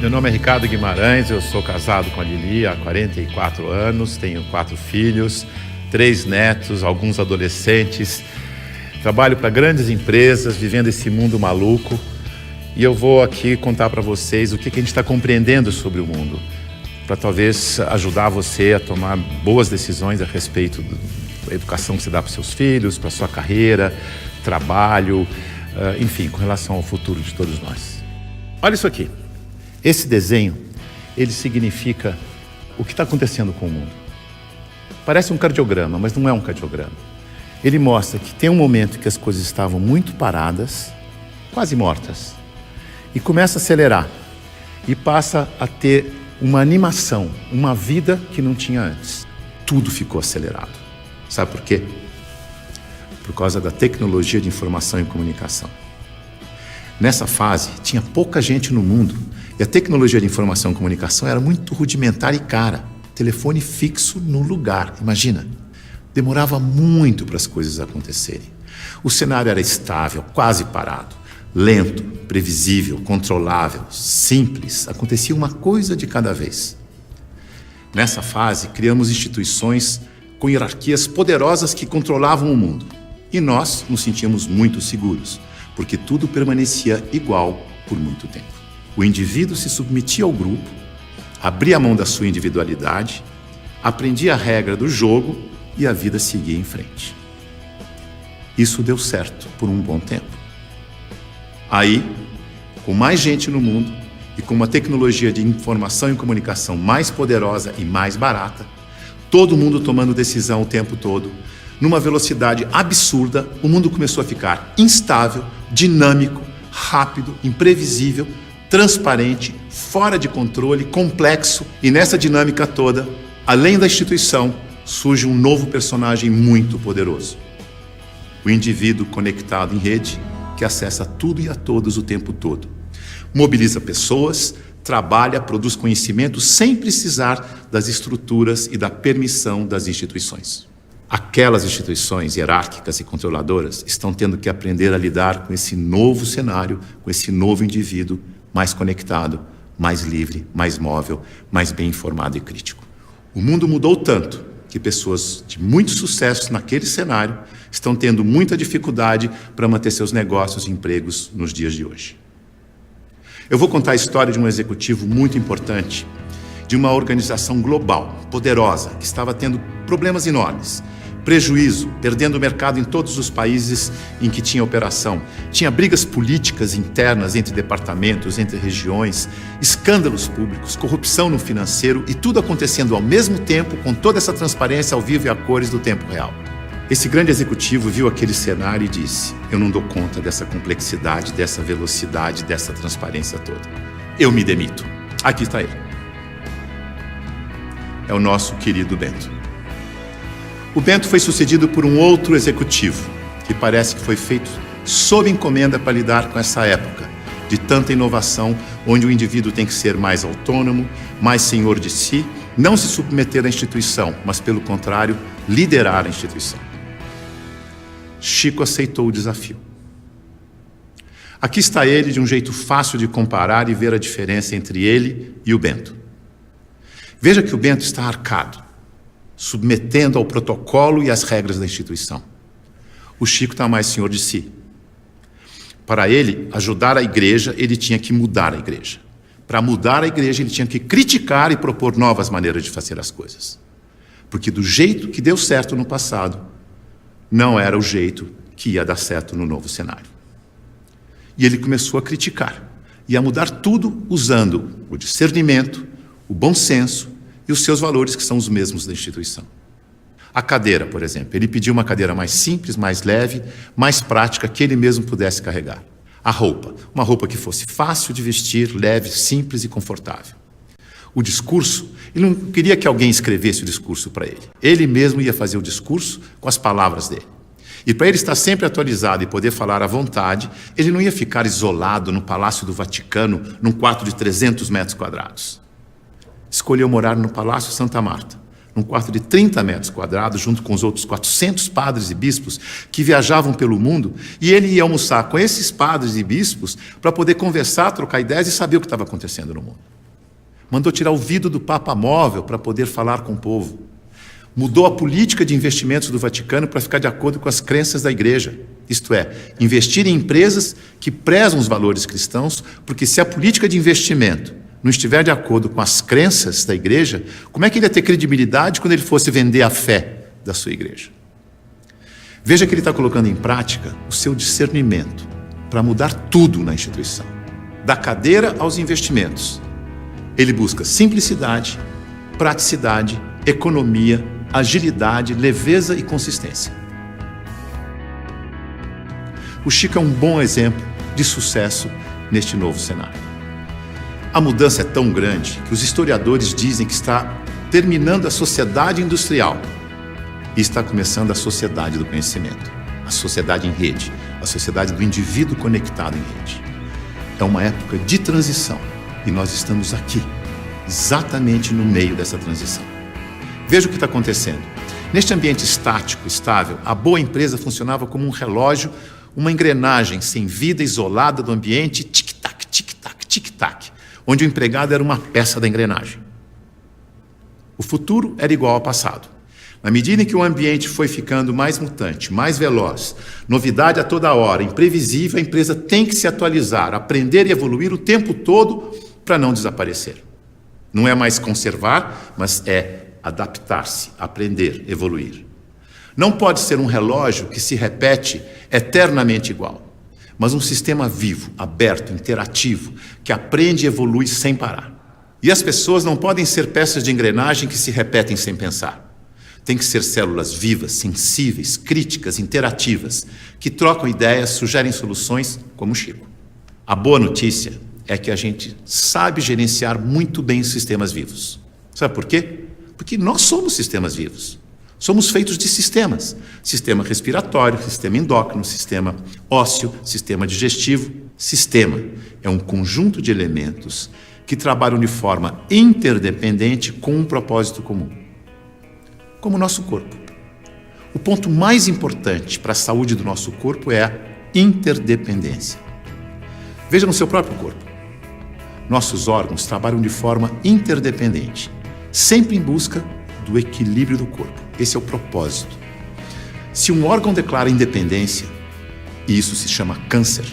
Meu nome é Ricardo Guimarães, eu sou casado com a Lili há 44 anos, tenho 4 filhos, 3 netos, alguns adolescentes. Trabalho para grandes empresas, vivendo esse mundo maluco. E eu vou aqui contar para vocês o que a gente está compreendendo sobre o mundo, para talvez ajudar você a tomar boas decisões a respeito da educação que você dá para os seus filhos, para a sua carreira, trabalho, enfim, com relação ao futuro de todos nós. Olha isso aqui. Esse desenho, ele significa o que está acontecendo com o mundo. Parece um cardiograma, mas não é um cardiograma. Ele mostra que tem um momento que as coisas estavam muito paradas, quase mortas, e começa a acelerar, e passa a ter uma animação, uma vida que não tinha antes. Tudo ficou acelerado. Sabe por quê? Por causa da tecnologia de informação e comunicação. Nessa fase, tinha pouca gente no mundo, e a tecnologia de informação e comunicação era muito rudimentar e cara. Telefone fixo no lugar, imagina. Demorava muito para as coisas acontecerem. O cenário era estável, quase parado, lento, previsível, controlável, simples. Acontecia uma coisa de cada vez. Nessa fase, criamos instituições com hierarquias poderosas que controlavam o mundo. E nós nos sentíamos muito seguros, porque tudo permanecia igual por muito tempo. O indivíduo se submetia ao grupo, abria a mão da sua individualidade, aprendia a regra do jogo e a vida seguia em frente. Isso deu certo por um bom tempo. Aí, com mais gente no mundo e com uma tecnologia de informação e comunicação mais poderosa e mais barata, todo mundo tomando decisão o tempo todo, numa velocidade absurda, o mundo começou a ficar instável, dinâmico, rápido, imprevisível, transparente, fora de controle, complexo. E nessa dinâmica toda, além da instituição, surge um novo personagem muito poderoso. O indivíduo conectado em rede, que acessa tudo e a todos o tempo todo. Mobiliza pessoas, trabalha, produz conhecimento sem precisar das estruturas e da permissão das instituições. Aquelas instituições hierárquicas e controladoras estão tendo que aprender a lidar com esse novo cenário, com esse novo indivíduo mais conectado, mais livre, mais móvel, mais bem informado e crítico. O mundo mudou tanto que pessoas de muito sucesso naquele cenário estão tendo muita dificuldade para manter seus negócios e empregos nos dias de hoje. Eu vou contar a história de um executivo muito importante, de uma organização global, poderosa, que estava tendo problemas enormes, prejuízo, perdendo o mercado em todos os países em que tinha operação. Tinha brigas políticas internas entre departamentos, entre regiões, escândalos públicos, corrupção no financeiro e tudo acontecendo ao mesmo tempo, com toda essa transparência ao vivo e a cores do tempo real. Esse grande executivo viu aquele cenário e disse: eu não dou conta dessa complexidade, dessa velocidade, dessa transparência toda. Eu me demito. Aqui está ele. É o nosso querido Bento. O Bento foi sucedido por um outro executivo, que parece que foi feito sob encomenda para lidar com essa época de tanta inovação, onde o indivíduo tem que ser mais autônomo, mais senhor de si, não se submeter à instituição, mas, pelo contrário, liderar a instituição. Chico aceitou o desafio. Aqui está ele, de um jeito fácil de comparar e ver a diferença entre ele e o Bento. Veja que o Bento está arcado, submetendo ao protocolo e às regras da instituição. O Chico está mais senhor de si. Para ele ajudar a igreja, ele tinha que mudar a igreja. Para mudar a igreja, ele tinha que criticar e propor novas maneiras de fazer as coisas. Porque do jeito que deu certo no passado, não era o jeito que ia dar certo no novo cenário. E ele começou a criticar e a mudar tudo usando o discernimento, o bom senso e os seus valores, que são os mesmos da instituição. A cadeira, por exemplo, ele pediu uma cadeira mais simples, mais leve, mais prática, que ele mesmo pudesse carregar. A roupa, uma roupa que fosse fácil de vestir, leve, simples e confortável. O discurso, ele não queria que alguém escrevesse o discurso para ele. Ele mesmo ia fazer o discurso com as palavras dele. E para ele estar sempre atualizado e poder falar à vontade, ele não ia ficar isolado no Palácio do Vaticano, num quarto de 300 metros quadrados. Escolheu morar no Palácio Santa Marta, num quarto de 30 metros quadrados, junto com os outros 400 padres e bispos que viajavam pelo mundo, e ele ia almoçar com esses padres e bispos para poder conversar, trocar ideias e saber o que estava acontecendo no mundo. Mandou tirar o vidro do Papa Móvel para poder falar com o povo. Mudou a política de investimentos do Vaticano para ficar de acordo com as crenças da Igreja. Isto é, investir em empresas que prezam os valores cristãos, porque se a política de investimento não estiver de acordo com as crenças da Igreja, como é que ele ia ter credibilidade quando ele fosse vender a fé da sua Igreja? Veja que ele está colocando em prática o seu discernimento para mudar tudo na instituição, da cadeira aos investimentos. Ele busca simplicidade, praticidade, economia, agilidade, leveza e consistência. O Chico é um bom exemplo de sucesso neste novo cenário. A mudança é tão grande que os historiadores dizem que está terminando a sociedade industrial e está começando a sociedade do conhecimento, a sociedade em rede, a sociedade do indivíduo conectado em rede. É uma época de transição e nós estamos aqui, exatamente no meio dessa transição. Veja o que está acontecendo. Neste ambiente estático, estável, a boa empresa funcionava como um relógio, uma engrenagem sem vida, isolada do ambiente, tic-tac, tic-tac, tic-tac, onde o empregado era uma peça da engrenagem. O futuro era igual ao passado. Na medida em que o ambiente foi ficando mais mutante, mais veloz, novidade a toda hora, imprevisível, a empresa tem que se atualizar, aprender e evoluir o tempo todo para não desaparecer. Não é mais conservar, mas é adaptar-se, aprender, evoluir. Não pode ser um relógio que se repete eternamente igual, mas um sistema vivo, aberto, interativo, que aprende e evolui sem parar. E as pessoas não podem ser peças de engrenagem que se repetem sem pensar. Tem que ser células vivas, sensíveis, críticas, interativas, que trocam ideias, sugerem soluções, como o Chico. A boa notícia é que a gente sabe gerenciar muito bem os sistemas vivos. Sabe por quê? Porque nós somos sistemas vivos. Somos feitos de sistemas. Sistema respiratório, sistema endócrino, sistema ósseo, sistema digestivo. Sistema é um conjunto de elementos que trabalham de forma interdependente com um propósito comum. Como o nosso corpo. O ponto mais importante para a saúde do nosso corpo é a interdependência. Veja no seu próprio corpo. Nossos órgãos trabalham de forma interdependente, sempre em busca do equilíbrio do corpo. Esse é o propósito. Se um órgão declara independência, e isso se chama câncer,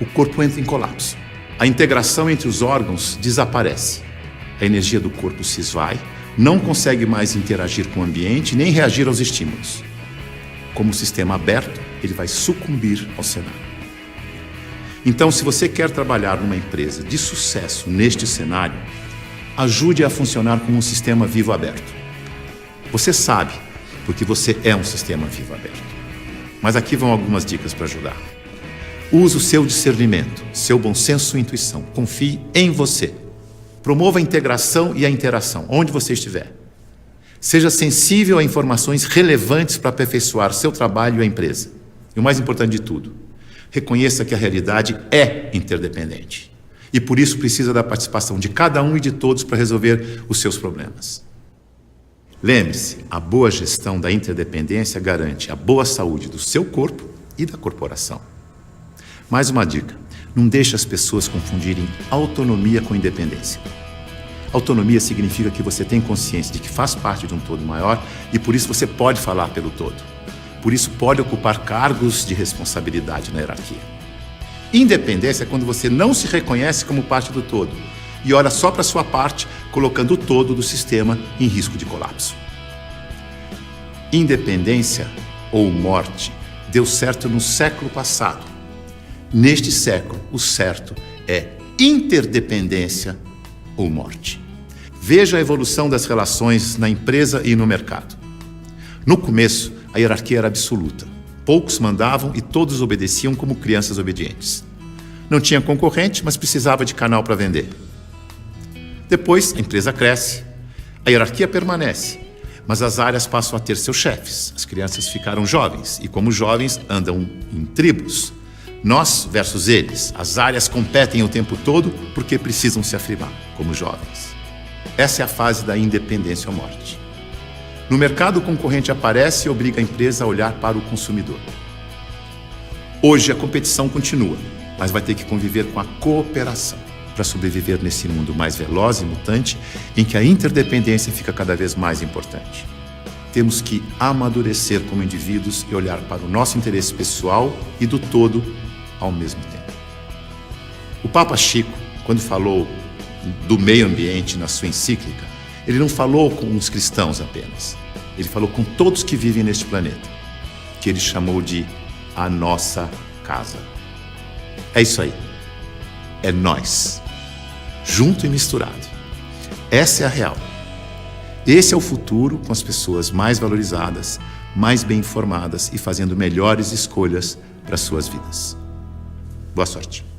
o corpo entra em colapso. A integração entre os órgãos desaparece. A energia do corpo se esvai, não consegue mais interagir com o ambiente nem reagir aos estímulos. Como sistema aberto, ele vai sucumbir ao cenário. Então, se você quer trabalhar numa empresa de sucesso neste cenário, ajude a funcionar como um sistema vivo aberto. Você sabe, porque você é um sistema vivo aberto. Mas aqui vão algumas dicas para ajudar. Use o seu discernimento, seu bom senso e intuição. Confie em você. Promova a integração e a interação, onde você estiver. Seja sensível a informações relevantes para aperfeiçoar seu trabalho e a empresa. E o mais importante de tudo, reconheça que a realidade é interdependente. E por isso precisa da participação de cada um e de todos para resolver os seus problemas. Lembre-se, a boa gestão da interdependência garante a boa saúde do seu corpo e da corporação. Mais uma dica, não deixe as pessoas confundirem autonomia com independência. Autonomia significa que você tem consciência de que faz parte de um todo maior e por isso você pode falar pelo todo. Por isso pode ocupar cargos de responsabilidade na hierarquia. Independência é quando você não se reconhece como parte do todo e olha só para a sua parte, colocando o todo do sistema em risco de colapso. Independência ou morte deu certo no século passado. Neste século, o certo é interdependência ou morte. Veja a evolução das relações na empresa e no mercado. No começo, a hierarquia era absoluta. Poucos mandavam e todos obedeciam como crianças obedientes. Não tinha concorrente, mas precisava de canal para vender. Depois, a empresa cresce, a hierarquia permanece, mas as áreas passam a ter seus chefes. As crianças ficaram jovens e, como jovens, andam em tribos. Nós versus eles. As áreas competem o tempo todo porque precisam se afirmar como jovens. Essa é a fase da independência ou morte. No mercado, o concorrente aparece e obriga a empresa a olhar para o consumidor. Hoje a competição continua, mas vai ter que conviver com a cooperação para sobreviver nesse mundo mais veloz e mutante, em que a interdependência fica cada vez mais importante. Temos que amadurecer como indivíduos e olhar para o nosso interesse pessoal e do todo ao mesmo tempo. O Papa Chico, quando falou do meio ambiente na sua encíclica, ele não falou com os cristãos apenas. Ele falou com todos que vivem neste planeta, que ele chamou de a nossa casa. É isso aí. É nós, junto e misturado. Essa é a real. Esse é o futuro, com as pessoas mais valorizadas, mais bem informadas e fazendo melhores escolhas para suas vidas. Boa sorte.